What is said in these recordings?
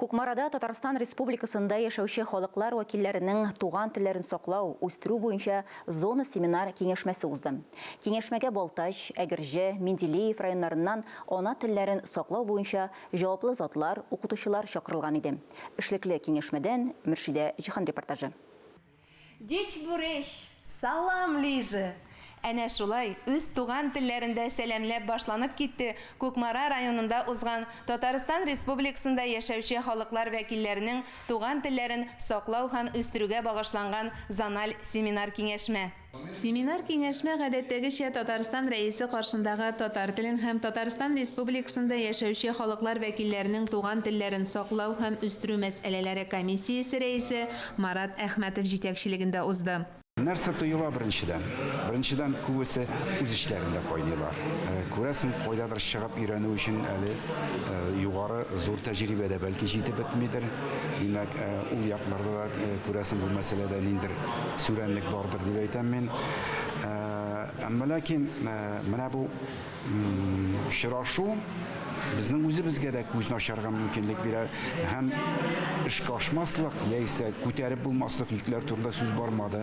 Кукмарада Татарстан Республикасында яшәүче халыклар вәкилләренең туган телләрен саклау, үстерү буенча зона семинар киңәшмәсе узды. Киңәшмәгә Балтач, Әгерҗе, Менделеев районнарыннан ана телләрен саклау буенча җаваплы затлар, укытучылар чакырылган иде. Эшлекле киңәшмәдән Мөршидә Җихан репортажы. Дич буреш, салам лиже. Әнә шулай үз туган телләрендә сәламләп башланып китте Кукмара районында узган Татарстан Республикасында яшәүче халыклар вәкилләренең туган телләрен саклау һәм үстерүгә багышланган зональ семинар киңәшмә. Семинар киңәшмә гадәттәгечә Татарстан рәисе каршындагы татар телен һәм Татарстан Республикасында яшәүче халыклар вәкилләренең туган телләрен саклау һәм үстерү мәсьәләләре комиссиясе рәисе Марат Әхмәтов җитәкчелегендә узды. Нәрсә тоела беренчедән? Беренчедән күбесе үз эшләрендә кайныйлар. Күрәсең, кайдадыр чыгып өйрәнү өчен әле югары зур тәҗрибәдә бәлки җитеп бетмидер. Димәк, ул якларда да күрәсең бу мәсьәләдә ниндер сүрәнлек бардыр дип әйтәм мин. Әмма ләкин менә бу очрашу безнең үзебезгә дә күзне ачарга мөмкинлек бирә һәм эшкә ашмаслык яисә күтәреп булмаслык йөкләр турында сүз бармады.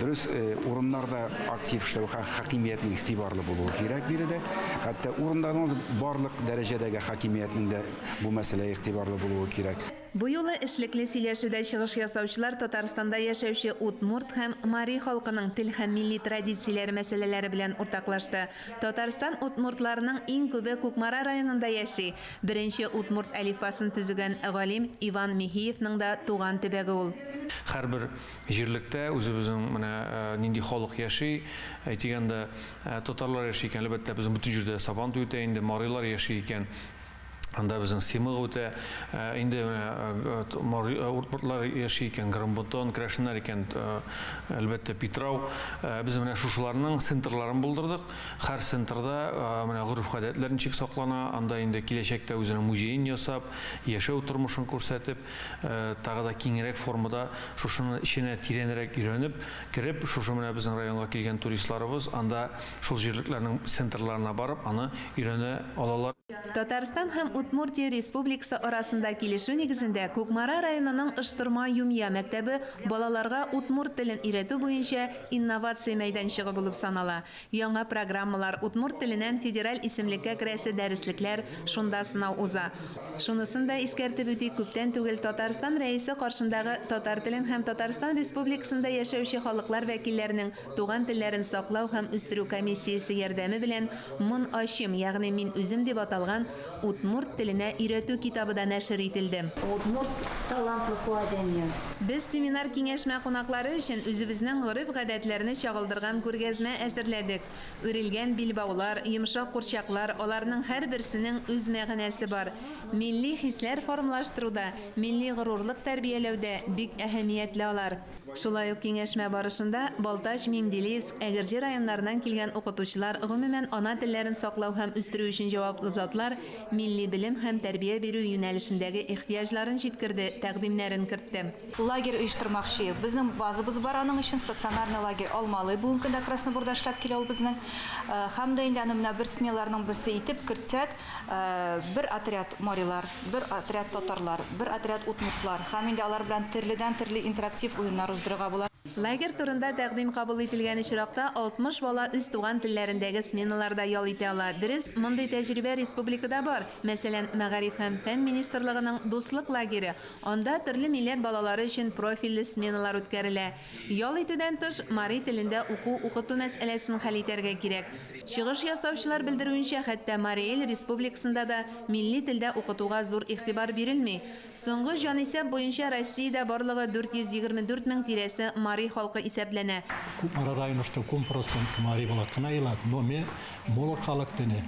Дөрес урыннарда актив эшләү хакимиятнең игътибарлы булуы кирәк биредә. Хәтта урыннарның барлык дәрәҗәдәге хакимиятнең дә бу мәсьәләгә игътибарлы булуы кирәк. Бу юлы эшлекле сөйләшүдә чыгыш ясаучылар Татарстанда яшәүче Удмурт һәм Мари халкының тел һәм милли традицияләре мәсьәләләре белән уртаклашты. Татарстан удмуртларының иң күбе Кукмара районында яши. Беренче удмурт әлифбасын төзегән галим Иван Михеевның да туган төбәге ул. Һәрбер җирлектә үзебезнең менә нинди халык яши, әйтгәндә татарлар яши икән, әлбәттә безнең бөтен җирдә сабан үтә, инде марилар яши икән. Анда безнең симык үтә, инде уртлар яши икән, Грамбутон, Крашнар икән, әлбәттә Питрау. Без менә шушыларның центрларын булдырдык. Һәр центрда менә гореф-гадәтләр ничек саклана, анда инде киләчәктә үзенең музеен ясап, яшәү тормышын күрсәтеп, тагы да киңрәк формада шушының эченә тирәнрәк өйрәнеп, кирип, шушы менә безнең районга килгән туристларыбыз анда шул җирлекләрнең центрларына барып, аны өйрәнә алалар. Татарстан һәм Удмуртия Республикасы арасында килешү нигезендә Кукмара районының Ыштырма Юмия мәктәбе балаларга удмурт телен өйрәтү буенча инновация мәйданчыгы булып санала. Яңа программалар удмурт теленнән федераль исемлеккә керәсе дәреслекләр шунда сынау уза. Шунысын да искәртеп үтик, күптән түгел Татарстан рәисе каршындагы татар телен һәм Татарстан Республикасында яшәүче халыклар вәкилләренең туган телләрен саклау һәм үстерү комиссиясе ярдәме белән Мун Ашим, ягъни мин үзем дип аталган удмурт теленә өйрәтү китабы да нәшер ителде. Удмурт талантлы академиябыз. Без семинар киңәшмә кунаклары өчен үзебезнең гореф-гадәтләрне чагылдырган күргәзмә әзерләдек. Үрелгән билбаулар, йомшак курчаклар, аларның һәрберсенең үз мәгънәсе бар. Милли хисләр формалаштыруда, милли горурлык тәрбияләүдә бик әһәмиятле алар. Шулай ук киңәшмә барышында Балтач, Менделеев, Әгерҗе районнарыннан килгән укытучылар гомумән ана телләрен саклау һәм үстерү өчен җаваплы затлар милли белем һәм тәрбия бирү юнәлешендәге ихтияҗларын җиткерде, тәкъдимнәрен кертте. Лагерь оештырмакчы. Безнең базыбыз бар, аның өчен стационарный лагерь Алмалы. Бүгенге көндә Краснодарда эшләп килә ул безнең. Һәм дә инде аны менә бер сменаларның берсе итеп кертсәк, бер отряд марилар, бер отряд татарлар, бер отряд удмуртлар. Һәм инде алар белән төрле интерактив уеннар уздырырга була. Лагерь турында тәкъдим кабул ителгән очракта 60 бала үз туган телләрендәге сменаларда ял итә ала. Дөрес, мондый тәҗрибә республикада бар. Мәсәлән, Мәгариф һәм фән министрлыгының дуслык лагере. Анда төрле милләт балалары өчен профильле сменалар үткәрелә. Ял итүдән тыш, мари телендә укыту мәсьәләсен хәл итәргә кирәк. Чыгыш ясаучылар белдерүенчә, хәтта Мари Эл республикасында да милли телдә укытуга зур игътибар бирелми. Соңгы җанисәп буенча Россиядә барлыгы 424 мең тирәсе мари халкы исәпләнә. Кукмара районында 10% мари балакына илат, но мен моло халыктыны,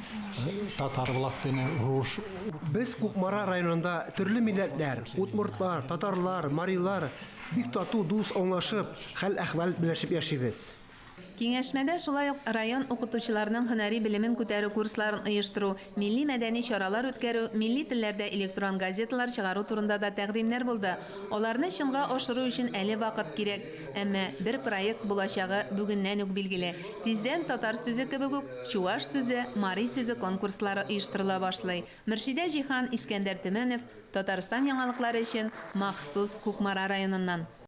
татар балактыны, руш. Без Кукмара районында төрле милләтләр, удмуртлар, татарлар, марилар бик тату дус аңлашып, хәл-әхвәл белешеп яшибез. Киңәшмәдә шулай ук район укытучыларының һөнәри белемен күтәрү курсларын оештыру, милли мәдәни чаралар үткәрү, милли телләрдә электрон газеталар чыгару турында да тәкъдимнәр булды. Аларны чынга ашыру өчен әле вакыт кирәк, әмма бер проект булачагы бүгеннән үк билгеле. Тиздән татар сүзе кебек үк чуаш сүзе, мари сүзе конкурслары оештырыла башлый. Мөршидә Җихан, Искәндәр Төмәнов, Татарстан яңалыклары өчен махсус Кукмара районыннан.